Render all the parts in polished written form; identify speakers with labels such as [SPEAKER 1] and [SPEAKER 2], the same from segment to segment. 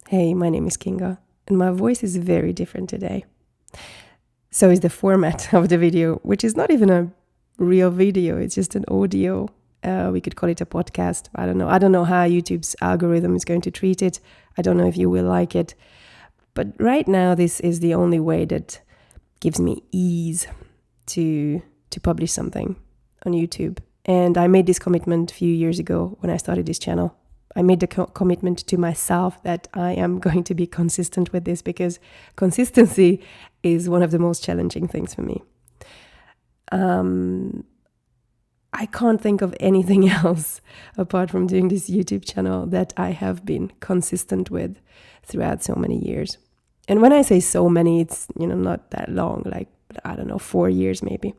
[SPEAKER 1] Hey, my name is Kinga, and my voice is very different today. So is the format of the video, which is not even a real video, it's just an audio. We could call it a podcast. I don't know. I don't know how YouTube's algorithm is going to treat it. I don't know if you will like it. But right now, this is the only way that gives me ease to publish something on YouTube. And I made this commitment a few years ago when I started this channel. I made the commitment to myself that I am going to be consistent with this, because consistency is one of the most challenging things for me. I can't think of anything else apart from doing this YouTube channel that I have been consistent with throughout so many years. And when I say so many, it's, not that long, like, 4 years maybe.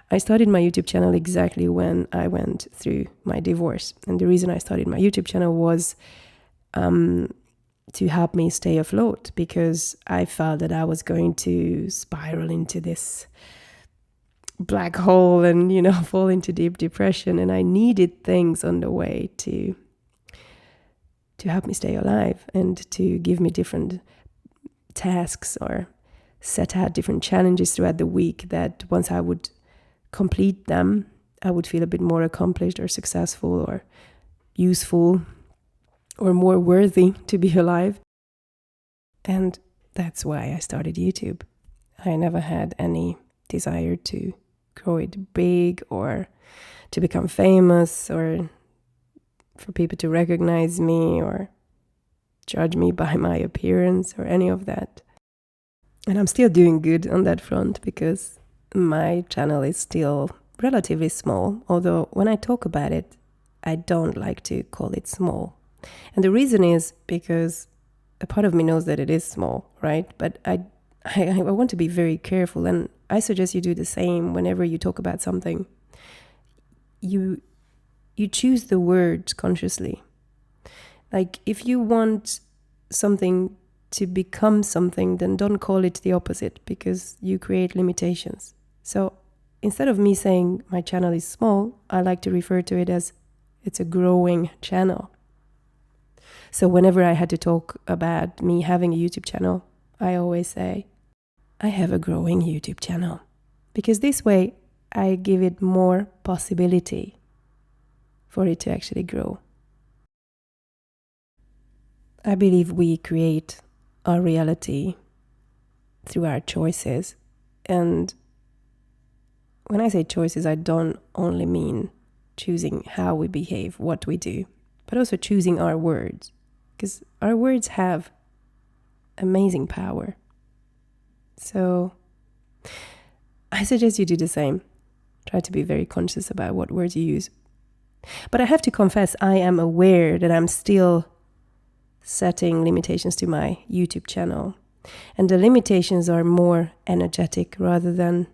[SPEAKER 1] I started my YouTube channel exactly when I went through my divorce. And the reason I started my YouTube channel was to help me stay afloat, because I felt that I was going to spiral into this black hole and, fall into deep depression. And I needed things on the way to help me stay alive and to give me different tasks or set out different challenges throughout the week that once I would complete them, I would feel a bit more accomplished or successful or useful or more worthy to be alive. And that's why I started YouTube. I never had any desire to grow it big or to become famous or for people to recognize me or judge me by my appearance or any of that. And I'm still doing good on that front, because my channel is still relatively small, although when I talk about it, I don't like to call it small. And the reason is because a part of me knows that it is small, right? But I want to be very careful, and I suggest you do the same whenever you talk about something. You choose the words consciously. Like, if you want something to become something, then don't call it the opposite, because you create limitations. So instead of me saying my channel is small, I like to refer to it as it's a growing channel. So whenever I had to talk about me having a YouTube channel, I always say, I have a growing YouTube channel. Because this way, I give it more possibility for it to actually grow. I believe we create our reality through our choices. And when I say choices, I don't only mean choosing how we behave, what we do, but also choosing our words, because our words have amazing power. So I suggest you do the same. Try to be very conscious about what words you use. But I have to confess, I am aware that I'm still setting limitations to my YouTube channel. And the limitations are more energetic rather than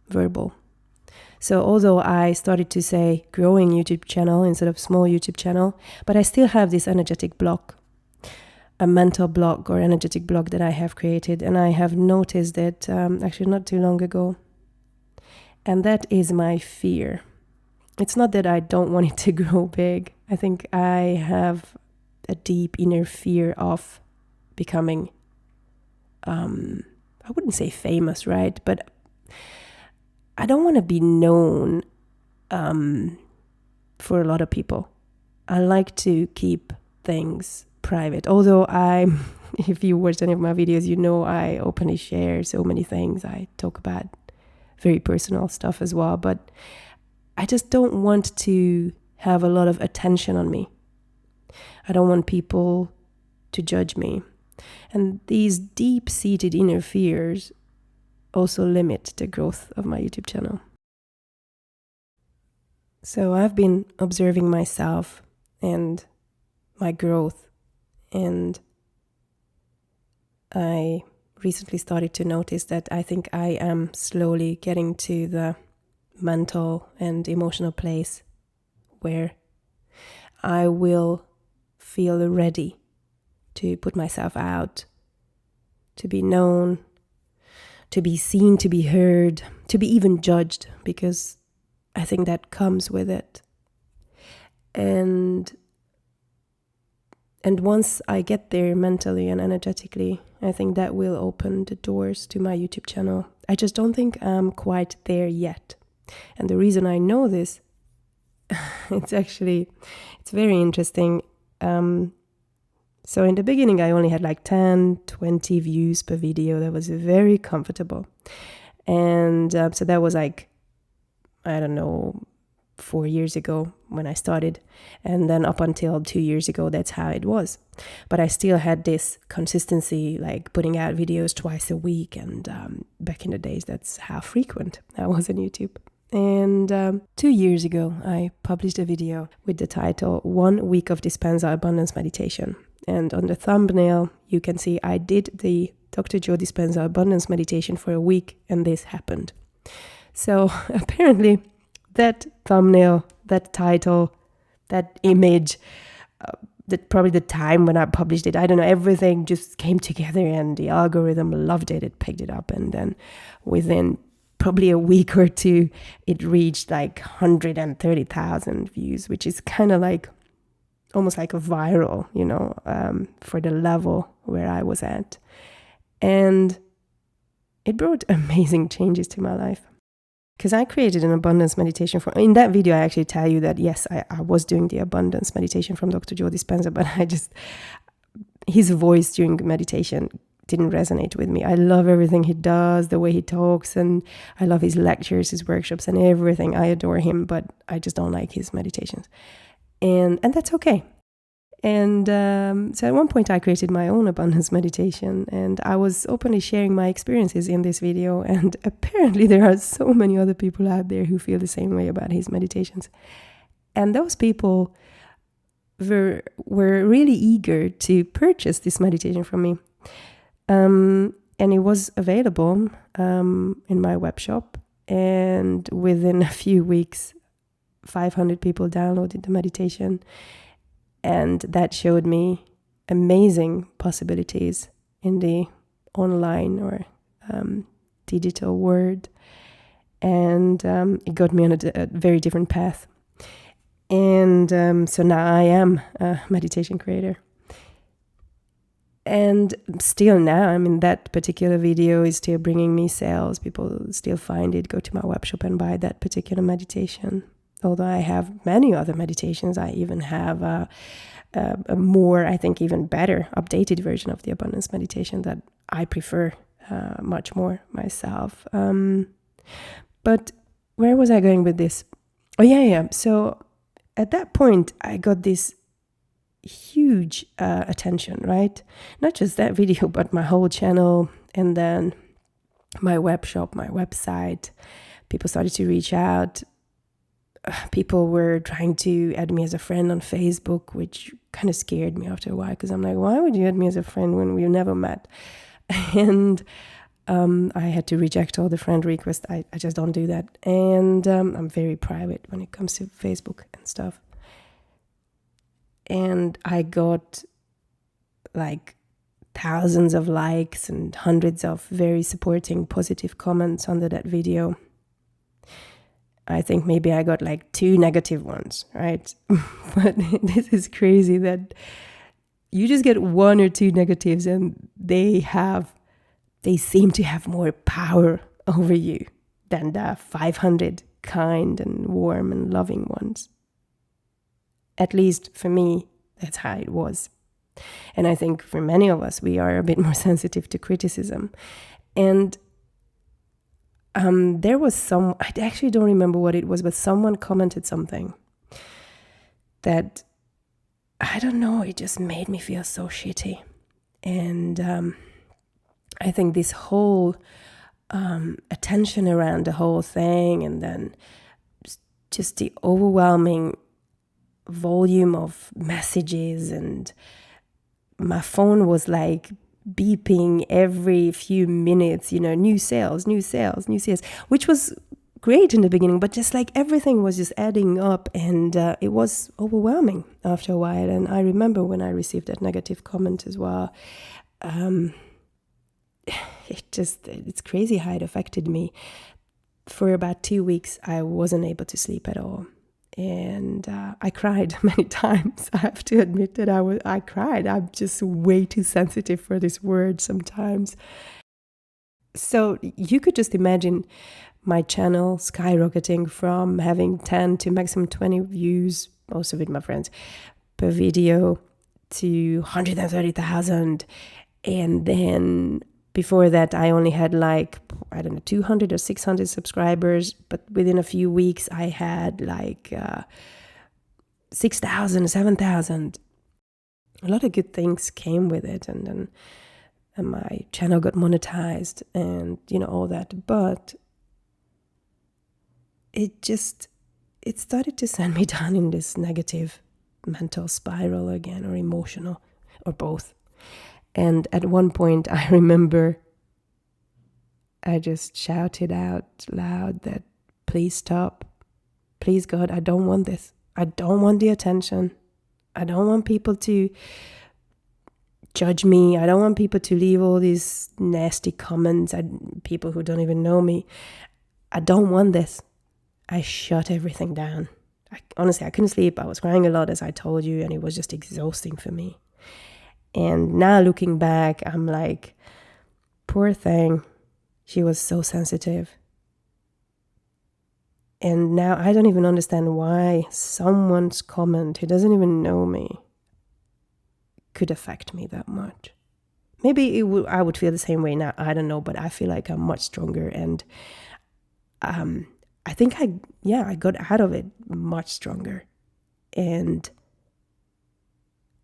[SPEAKER 1] verbal. So although I started to say growing YouTube channel instead of small YouTube channel, but I still have this energetic block, a mental block or energetic block that I have created. And I have noticed that actually not too long ago. And that is my fear. It's not that I don't want it to grow big. I think I have a deep inner fear of becoming, I wouldn't say famous, right? But I don't want to be known for a lot of people. I like to keep things private. Although if you watch any of my videos, you know I openly share so many things. I talk about very personal stuff as well. But I just don't want to have a lot of attention on me. I don't want people to judge me. And these deep-seated inner fears also limit the growth of my YouTube channel. So I've been observing myself and my growth, and I recently started to notice that I think I am slowly getting to the mental and emotional place where I will feel ready to put myself out, to be known, to be seen, to be heard, to be even judged, because I think that comes with it. And And once I get there mentally and energetically, I think that will open the doors to my YouTube channel. I just don't think I'm quite there yet. And the reason I know this, it's very interesting. So in the beginning, I only had like 10, 20 views per video. That was very comfortable. And so that was like, I don't know, 4 years ago when I started. And then up until 2 years ago, that's how it was. But I still had this consistency, like putting out videos twice a week. And back in the days, that's how frequent I was on YouTube. And 2 years ago, I published a video with the title 1 Week of Dispenza Abundance Meditation. And on the thumbnail, you can see I did the Dr. Joe Dispenza Abundance Meditation for a week, and this happened. So apparently, that thumbnail, that title, that image, that probably the time when I published it, I don't know, everything just came together and the algorithm loved it. It picked it up, and then within probably a week or two, it reached like 130,000 views, which is kind of like almost like a viral, for the level where I was at. And it brought amazing changes to my life. Because I created an abundance meditation in that video, I actually tell you that, yes, I was doing the abundance meditation from Dr. Joe Dispenza, but his voice during meditation didn't resonate with me. I love everything he does, the way he talks, and I love his lectures, his workshops, and everything. I adore him, but I just don't like his meditations. And that's okay. And so at one point I created my own abundance meditation, and I was openly sharing my experiences in this video, and apparently there are so many other people out there who feel the same way about his meditations. And those people were really eager to purchase this meditation from me. And it was available in my web shop, and within a few weeks 500 people downloaded the meditation. And that showed me amazing possibilities in the online or digital world. And it got me on a very different path. And so now I am a meditation creator. And still now, that particular video is still bringing me sales. People still find it, go to my webshop and buy that particular meditation. Although I have many other meditations, I even have a more, I think, even better updated version of the abundance meditation that I prefer much more myself. But where was I going with this? Oh, yeah. So at that point, I got this huge attention, right? Not just that video, but my whole channel, and then my web shop, my website. People started to reach out. People were trying to add me as a friend on Facebook, which kind of scared me after a while, because I'm like, why would you add me as a friend when we've never met? And I had to reject all the friend requests. I just don't do that. And I'm very private when it comes to Facebook and stuff. And I got like thousands of likes and hundreds of very supporting, positive comments under that video. I think maybe I got like 2 negative ones, right? But this is crazy that you just get 1 or 2 negatives and they seem to have more power over you than the 500 kind and warm and loving ones. At least for me, that's how it was. And I think for many of us, we are a bit more sensitive to criticism. And there was I actually don't remember what it was, but someone commented something that, I don't know, it just made me feel so shitty. And I think this whole attention around the whole thing, and then just the overwhelming volume of messages, and my phone was like beeping every few minutes, new sales, which was great in the beginning, but just like everything was just adding up, and it was overwhelming after a while. And I remember when I received that negative comment as well, it's crazy how it affected me. For about 2 weeks, I wasn't able to sleep at all. And I cried many times. I have to admit that I cried. I'm just way too sensitive for this word sometimes. So you could just imagine my channel skyrocketing from having 10 to maximum 20 views, also with my friends, per video, to 130,000. And then before that, I only had like, I don't know, 200 or 600 subscribers. But within a few weeks, I had like 6,000, 7,000. A lot of good things came with it. And then my channel got monetized and, all that. But it started to send me down in this negative mental spiral again, or emotional, or both. And at one point, I remember I just shouted out loud that, please stop. Please, God, I don't want this. I don't want the attention. I don't want people to judge me. I don't want people to leave all these nasty comments and people who don't even know me. I don't want this. I shut everything down. Honestly, I couldn't sleep. I was crying a lot, as I told you, and it was just exhausting for me. And now looking back, I'm like, poor thing. She was so sensitive. And now I don't even understand why someone's comment who doesn't even know me could affect me that much. Maybe I would feel the same way now. I don't know, but I feel like I'm much stronger. And I think I got out of it much stronger. And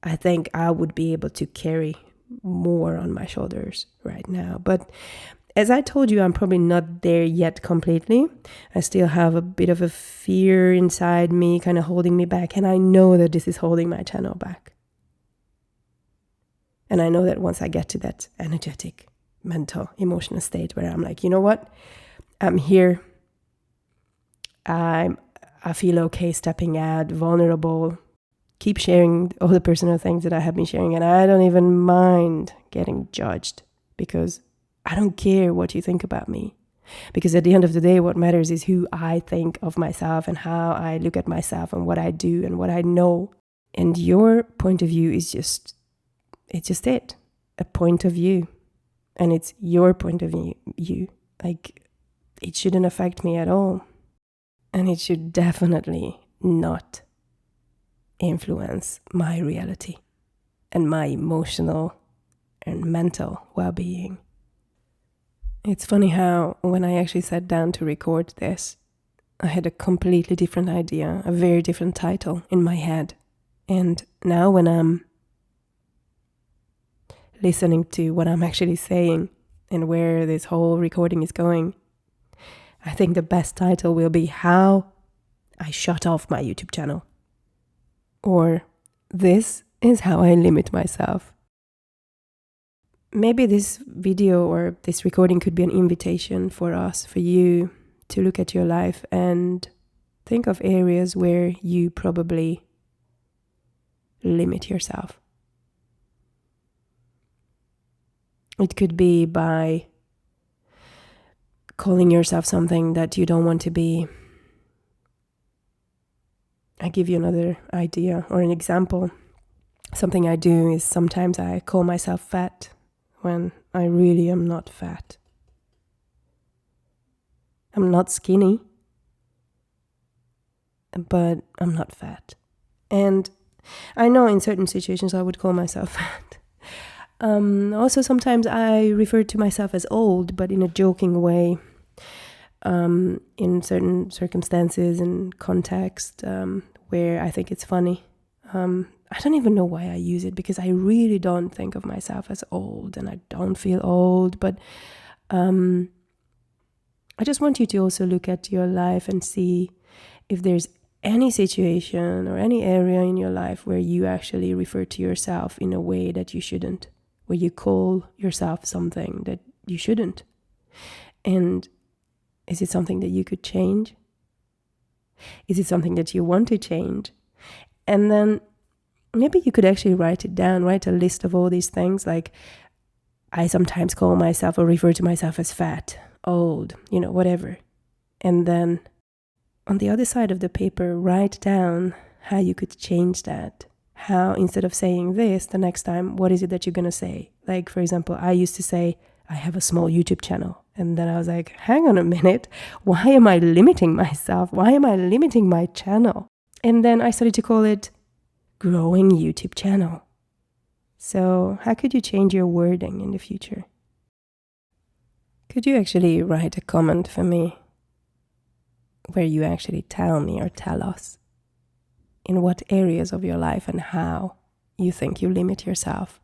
[SPEAKER 1] I think I would be able to carry more on my shoulders right now. But as I told you, I'm probably not there yet completely. I still have a bit of a fear inside me, kind of holding me back. And I know that this is holding my channel back. And I know that once I get to that energetic, mental, emotional state where I'm like, you know what? I'm here. I feel okay stepping out, vulnerable, keep sharing all the personal things that I have been sharing. And I don't even mind getting judged, because I don't care what you think about me. Because at the end of the day, what matters is who I think of myself and how I look at myself and what I do and what I know. And your point of view is just a point of view. And it's your point of view. Like, it shouldn't affect me at all. And it should definitely not influence my reality and my emotional and mental well-being. It's funny how when I actually sat down to record this, I had a completely different idea, a very different title in my head. And now when I'm listening to what I'm actually saying and where this whole recording is going, I think the best title will be How I Shut Off My YouTube Channel. Or This is How I Limit Myself. Maybe this video or this recording could be an invitation for us, for you, to look at your life and think of areas where you probably limit yourself. It could be by calling yourself something that you don't want to be. I give you another idea or an example. Something I do is sometimes I call myself fat when I really am not fat. I'm not skinny, but I'm not fat. And I know in certain situations I would call myself fat. Also, sometimes I refer to myself as old, but in a joking way, in certain circumstances and context where I think it's funny. I don't even know why I use it, because I really don't think of myself as old, and I don't feel old. But I just want you to also look at your life and see if there's any situation or any area in your life where you actually refer to yourself in a way that you shouldn't, where you call yourself something that you shouldn't. And is it something that you could change? Is it something that you want to change? And then maybe you could actually write it down, write a list of all these things. Like, I sometimes call myself or refer to myself as fat, old, whatever. And then On the other side of the paper, write down how you could change that. How, instead of saying this the next time, what is it that you're going to say? Like, for example, I used to say, I have a small YouTube channel. And then I was like, hang on a minute. Why am I limiting myself? Why am I limiting my channel? And then I started to call it Growing YouTube Channel. So how could you change your wording in the future? Could you actually write a comment for me where you actually tell me or tell us in what areas of your life and how you think you limit yourself?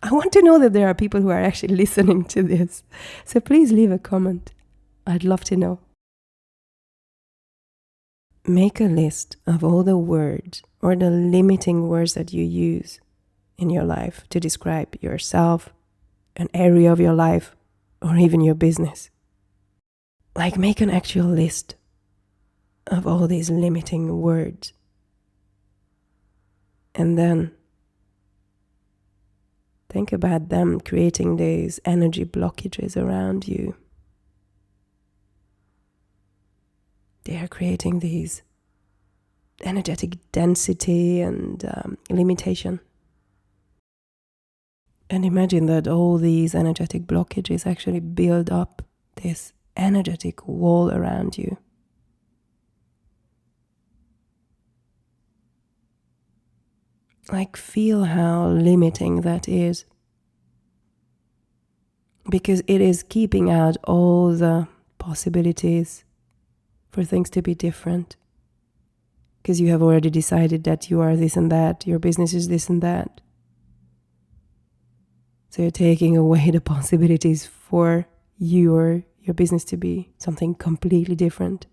[SPEAKER 1] I want to know that there are people who are actually listening to this. So please leave a comment. I'd love to know. Make a list of all the words or the limiting words that you use in your life to describe yourself, an area of your life, or even your business. Like, make an actual list of all these limiting words. And then think about them creating these energy blockages around you. They are creating these energetic density and limitation. And imagine that all these energetic blockages actually build up this energetic wall around you. Like, feel how limiting that is. Because it is keeping out all the possibilities for things to be different. Because you have already decided that you are this and that, your business is this and that. So you're taking away the possibilities for you or your business to be something completely different.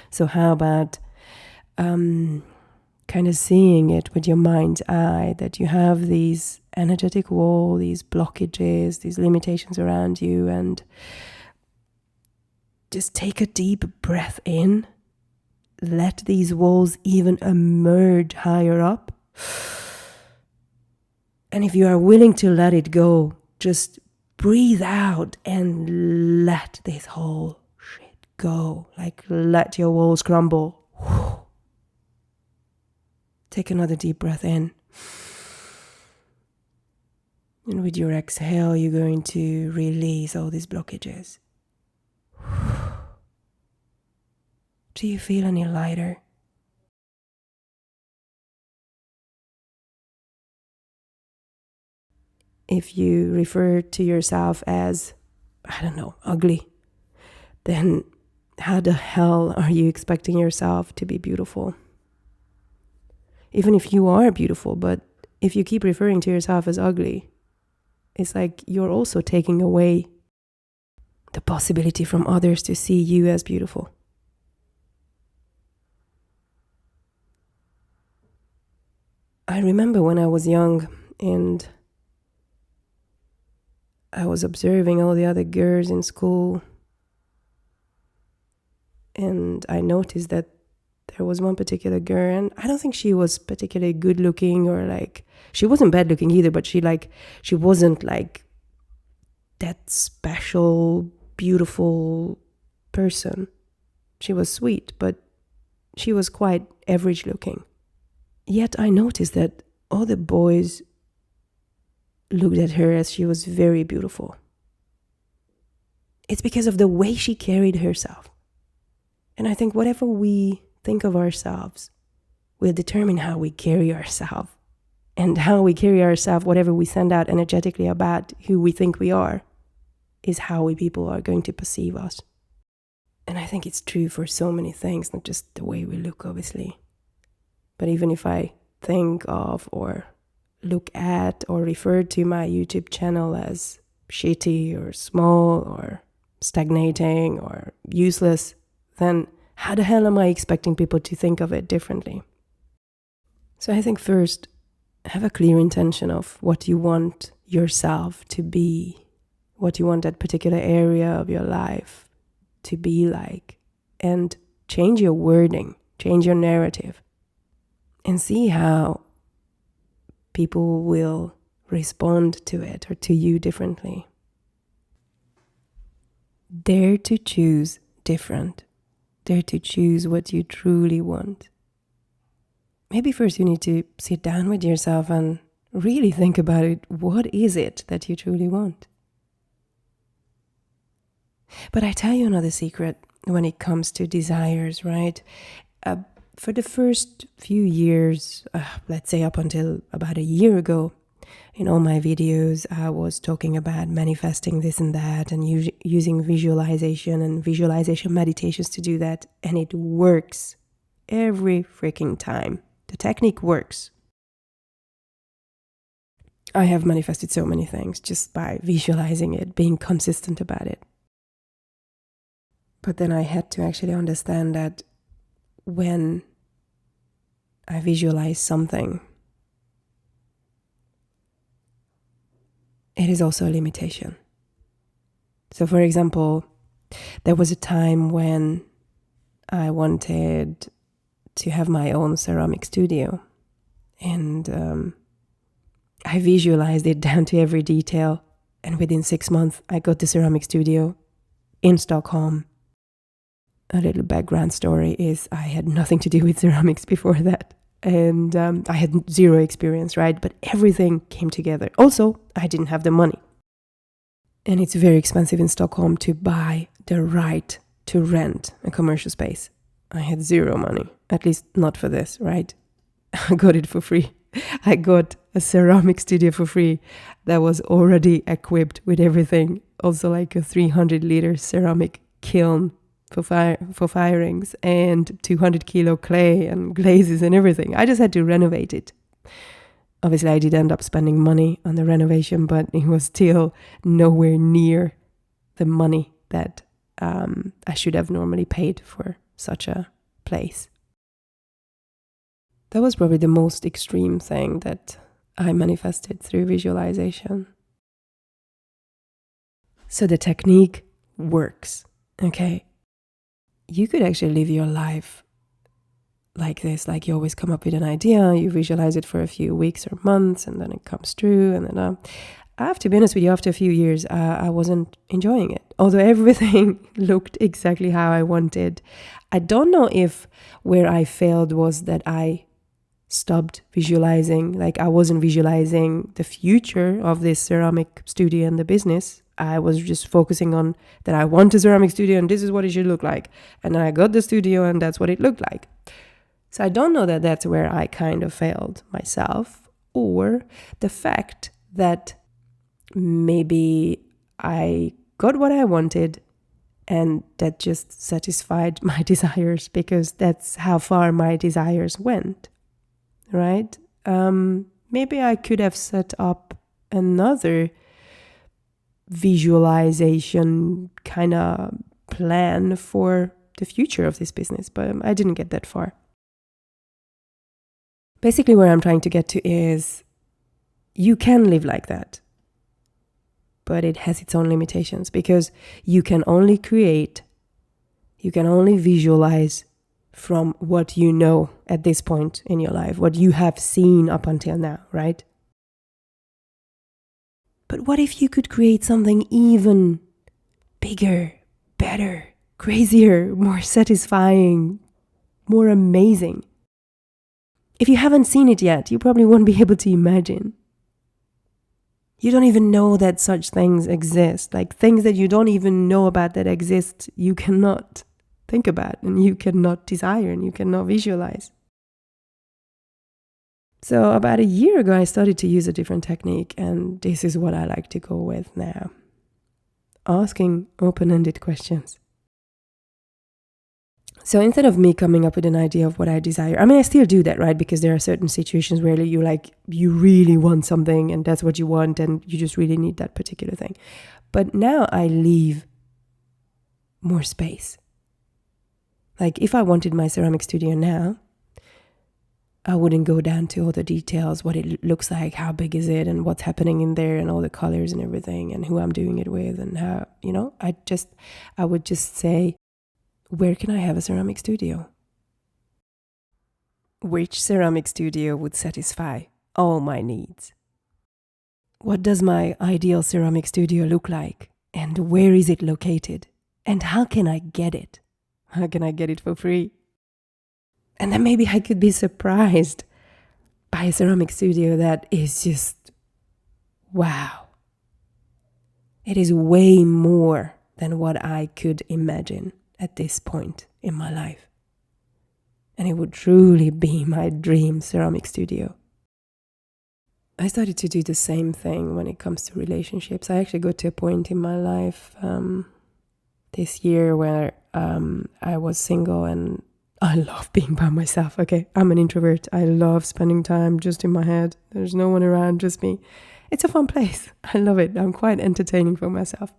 [SPEAKER 1] So how about kind of seeing it with your mind's eye, that you have these energetic wall, these blockages, these limitations around you, and just take a deep breath in. Let these walls even emerge higher up. And if you are willing to let it go, just breathe out and let this whole shit go. Like, let your walls crumble. Take another deep breath in. And with your exhale, you're going to release all these blockages. Do you feel any lighter? If you refer to yourself as, I don't know, ugly, then how the hell are you expecting yourself to be beautiful? Even if you are beautiful, but if you keep referring to yourself as ugly, it's like you're also taking away the possibility from others to see you as beautiful. I remember when I was young and I was observing all the other girls in school, and I noticed that there was one particular girl, and I don't think she was particularly good looking, or like, she wasn't bad looking either, but she wasn't like that special, beautiful person. She was sweet, but she was quite average looking. Yet I noticed that all the boys looked at her as she was very beautiful. It's because of the way she carried herself. And I think whatever we think of ourselves will determine how we carry ourselves. And how we carry ourselves, whatever we send out energetically about who we think we are, is how people are going to perceive us. And I think it's true for so many things, not just the way we look, obviously. But even if I think of or look at or refer to my YouTube channel as shitty or small or stagnating or useless, then how the hell am I expecting people to think of it differently? So I think first, have a clear intention of what you want yourself to be, what you want that particular area of your life to be like, and change your wording, change your narrative, and see how people will respond to it or to you differently. Dare to choose different. Dare to choose what you truly want. Maybe first you need to sit down with yourself and really think about it. What is it that you truly want? But I tell you another secret when it comes to desires, right? For the first few years, let's say up until about a year ago, in all my videos, I was talking about manifesting this and that and using visualization and visualization meditations to do that. And it works every freaking time. The technique works. I have manifested so many things just by visualizing it, being consistent about it. But then I had to actually understand that when I visualize something, it is also a limitation. So for example, there was a time when I wanted to have my own ceramic studio, and I visualized it down to every detail, and within 6 months I got the ceramic studio in Stockholm. A little background story is I had nothing to do with ceramics before that, and I had zero experience, right? But everything came together. Also, I didn't have the money, and it's very expensive in Stockholm to buy the right to rent a commercial space. I had zero money, at least not for this, right? I got it for free. I got a ceramic studio for free that was already equipped with everything. Also like a 300-liter ceramic kiln for firings and 200 kilo clay and glazes and everything. I just had to renovate it. Obviously, I did end up spending money on the renovation, but it was still nowhere near the money that I should have normally paid for such a place. That was probably the most extreme thing that I manifested through visualization. So the technique works, okay? You could actually live your life like this, like you always come up with an idea, you visualize it for a few weeks or months, and then it comes true, and then I have to be honest with you, after a few years, I wasn't enjoying it. Although everything looked exactly how I wanted. I don't know if where I failed was that I stopped visualizing, like I wasn't visualizing the future of this ceramic studio and the business. I was just focusing on that I want a ceramic studio and this is what it should look like. And then I got the studio and that's what it looked like. So I don't know that that's where I kind of failed myself, or the fact that maybe I got what I wanted and that just satisfied my desires, because that's how far my desires went, right? Maybe I could have set up another visualization kind of plan for the future of this business, but I didn't get that far. Basically, where I'm trying to get to is you can live like that, but it has its own limitations, because you can only create, you can only visualize from what you know at this point in your life, what you have seen up until now, right? But what if you could create something even bigger, better, crazier, more satisfying, more amazing? If you haven't seen it yet, you probably won't be able to imagine. You don't even know that such things exist. Like things that you don't even know about that exist, you cannot think about and you cannot desire and you cannot visualize. So about a year ago, I started to use a different technique, and this is what I like to go with now. Asking open-ended questions. So instead of me coming up with an idea of what I desire, I mean, I still do that, right? Because there are certain situations where you really want something and that's what you want and you just really need that particular thing. But now I leave more space. Like if I wanted my ceramic studio now, I wouldn't go down to all the details, what it looks like, how big is it, and what's happening in there, and all the colors and everything, and who I'm doing it with, and how, I would just say, where can I have a ceramic studio? Which ceramic studio would satisfy all my needs? What does my ideal ceramic studio look like? And where is it located? And how can I get it? How can I get it for free? And then maybe I could be surprised by a ceramic studio that is just, wow. It is way more than what I could imagine at this point in my life. And it would truly be my dream ceramic studio. I started to do the same thing when it comes to relationships. I actually got to a point in my life this year where I was single and I love being by myself. Okay, I'm an introvert. I love spending time just in my head. There's no one around, just me. It's a fun place. I love it. I'm quite entertaining for myself.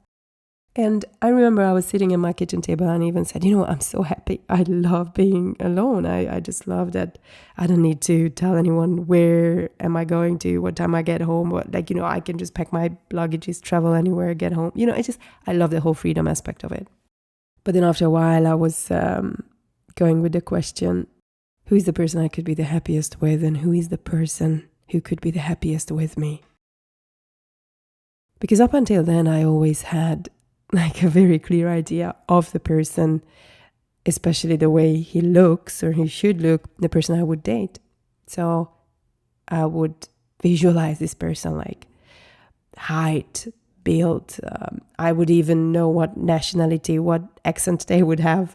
[SPEAKER 1] And I remember I was sitting at my kitchen table and even said, I'm so happy. I love being alone. I just love that I don't need to tell anyone where am I going to, what time I get home. I can just pack my luggages, travel anywhere, get home. I love the whole freedom aspect of it. But then after a while, I was going with the question, who is the person I could be the happiest with, and who is the person who could be the happiest with me? Because up until then, I always had a very clear idea of the person, especially the way he looks or he should look, the person I would date. So I would visualize this person like height, build. I would even know what nationality, what accent they would have.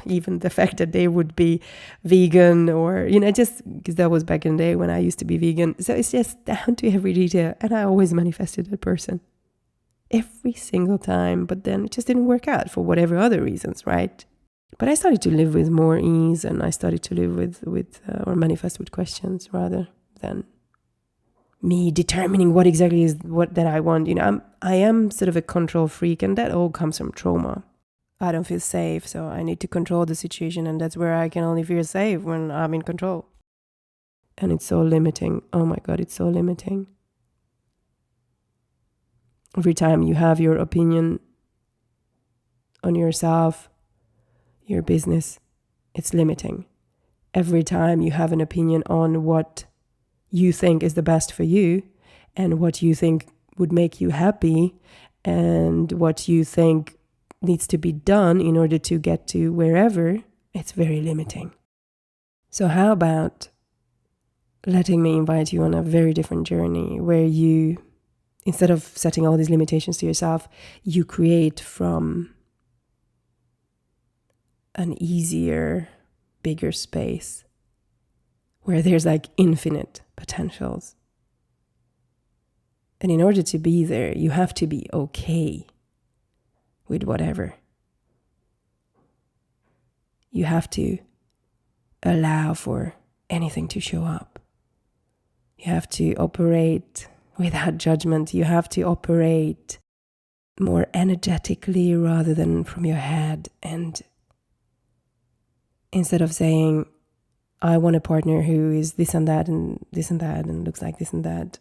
[SPEAKER 1] Even the fact that they would be vegan or, just because that was back in the day when I used to be vegan. So it's just down to every detail. And I always manifested that person every single time. But then it just didn't work out for whatever other reasons, right? But I started to live with more ease, and I started to live with or manifest with questions rather than me determining what exactly is what that I want. I am sort of a control freak, and that all comes from trauma. I don't feel safe, so I need to control the situation, and that's where I can only feel safe when I'm in control. And it's so limiting. Oh my God, it's so limiting. Every time you have your opinion on yourself, your business, it's limiting. Every time you have an opinion on what you think is the best for you and what you think would make you happy and what you think needs to be done in order to get to wherever, it's very limiting. So how about letting me invite you on a very different journey where you, instead of setting all these limitations to yourself, you create from an easier, bigger space where there's infinite potentials. And in order to be there, you have to be okay with whatever. You have to allow for anything to show up. You have to operate without judgment. You have to operate more energetically rather than from your head. And instead of saying, I want a partner who is this and that and this and that and looks like this and that,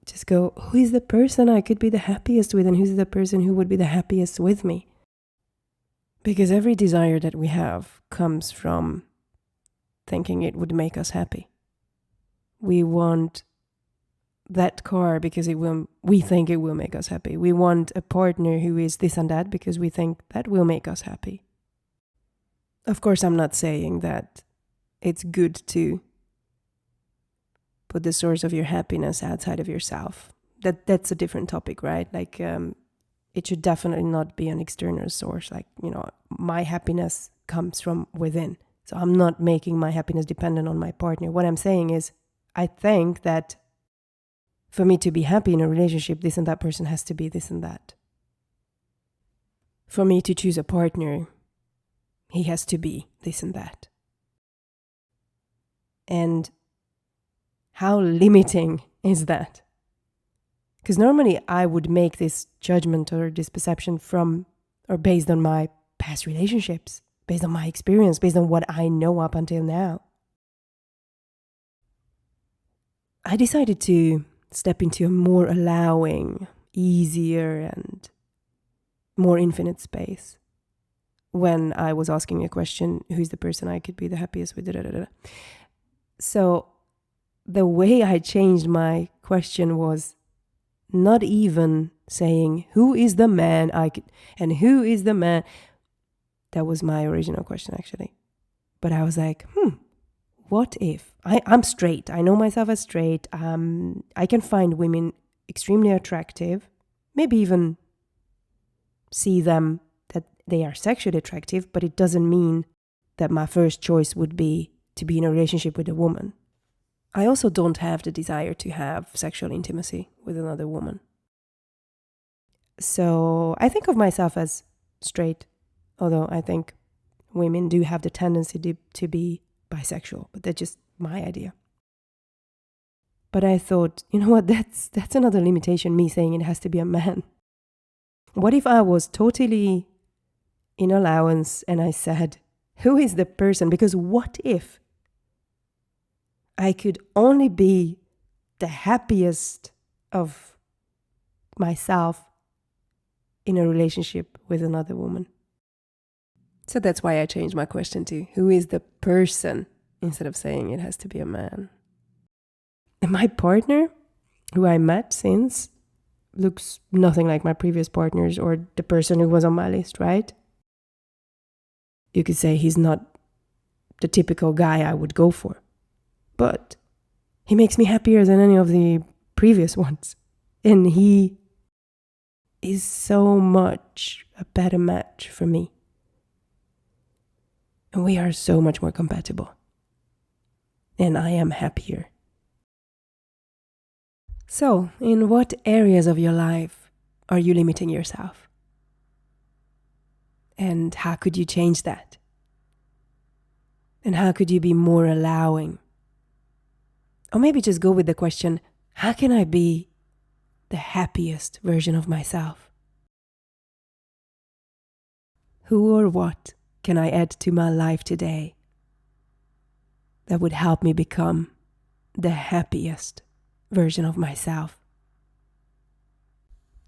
[SPEAKER 1] just go, who is the person I could be the happiest with, and who's the person who would be the happiest with me? Because every desire that we have comes from thinking it would make us happy. We want that car because we think it will make us happy. We want a partner who is this and that because we think that will make us happy. Of course, I'm not saying that it's good to put the source of your happiness outside of yourself. That's a different topic, right? It should definitely not be an external source. My happiness comes from within. So I'm not making my happiness dependent on my partner. What I'm saying is, I think that for me to be happy in a relationship, this and that person has to be this and that. For me to choose a partner, he has to be this and that. And how limiting is that? Because normally I would make this judgment or this perception from or based on my past relationships, based on my experience, based on what I know up until now. I decided to step into a more allowing, easier, and more infinite space when I was asking a question, who's the person I could be the happiest with? So the way I changed my question was not even saying, who is the man and who is the man? That was my original question, actually. But I was like, what if I'm straight? I know myself as straight. I can find women extremely attractive, maybe even see them that they are sexually attractive, but it doesn't mean that my first choice would be to be in a relationship with a woman. I also don't have the desire to have sexual intimacy with another woman. So I think of myself as straight, although I think women do have the tendency to be bisexual, but that's just my idea. But I thought, you know what, that's another limitation, me saying it has to be a man. What if I was totally in allowance and I said, who is the person? Because what if I could only be the happiest of myself in a relationship with another woman? So that's why I changed my question to who is the person instead of saying it has to be a man. And my partner, who I met since, looks nothing like my previous partners or the person who was on my list, right? You could say he's not the typical guy I would go for, but he makes me happier than any of the previous ones. And he is so much a better match for me. And we are so much more compatible. And I am happier. So, in what areas of your life are you limiting yourself? And how could you change that? And how could you be more allowing? Or maybe just go with the question, how can I be the happiest version of myself? Who or what can I add to my life today that would help me become the happiest version of myself?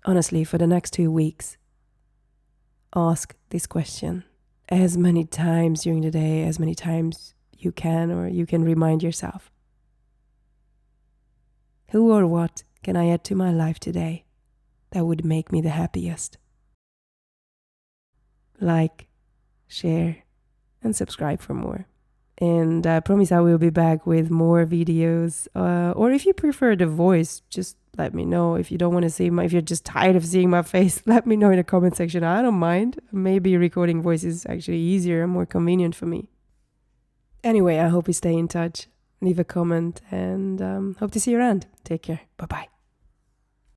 [SPEAKER 1] Honestly, for the next 2 weeks, ask this question as many times during the day, as many times you can, or you can remind yourself. Who or what can I add to my life today that would make me the happiest? Like, share, and subscribe for more. And I promise I will be back with more videos. Or if you prefer the voice, just let me know. If you don't want to see if you're just tired of seeing my face, let me know in the comment section. I don't mind. Maybe recording voice is actually easier and more convenient for me. Anyway, I hope you stay in touch. Leave a comment and hope to see you around. Take care. Bye-bye.